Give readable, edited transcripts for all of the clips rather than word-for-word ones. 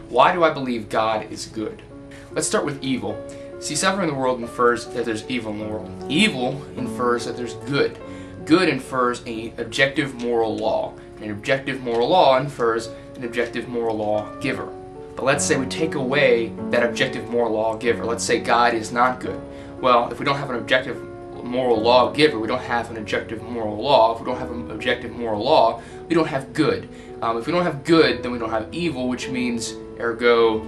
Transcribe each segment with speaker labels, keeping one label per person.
Speaker 1: Why do I believe God is good? Let's start with evil. See, suffering in the world infers that there's evil in the world. Evil infers that there's good. Good infers an objective moral law. An objective moral law infers an objective moral law giver. But let's say we take away that objective moral law giver. Let's say God is not good. Well, if we don't have an objective moral law giver, we don't have an objective moral law. If we don't have an objective moral law, we don't have good. If we don't have good, then we don't have evil, which means, ergo,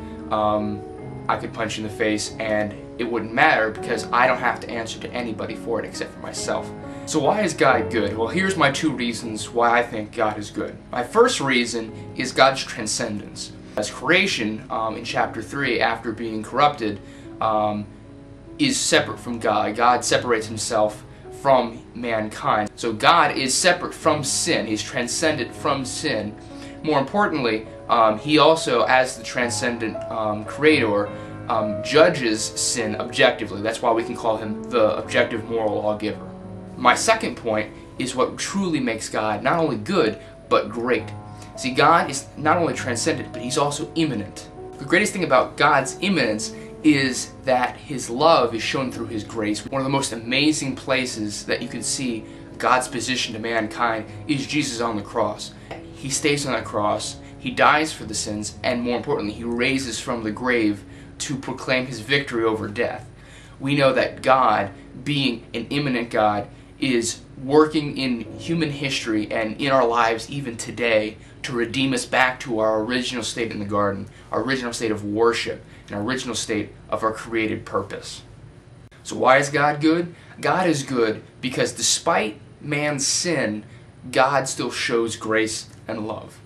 Speaker 1: I could punch you in the face and it wouldn't matter because I don't have to answer to anybody for it except for myself. So why is God good? Well, here's my two reasons why I think God is good. My first reason is God's transcendence. As creation, in chapter 3, after being corrupted, is separate from God. God separates himself from mankind. So God is separate from sin. He's transcendent from sin. More importantly, he also, as the transcendent creator, judges sin objectively. That's why we can call him the objective moral lawgiver. My second point is what truly makes God not only good, but great. See, God is not only transcendent, but he's also immanent. The greatest thing about God's immanence is that his love is shown through his grace. One of the most amazing places that you can see God's position to mankind is Jesus on the cross. He stays on that cross, he dies for the sins, and more importantly, he raises from the grave to proclaim his victory over death. We know that God, being an immanent God, is working in human history and in our lives even today to redeem us back to our original state in the garden, our original state of worship, and our original state of our created purpose. So why is God good? God is good because despite man's sin, God still shows grace and love.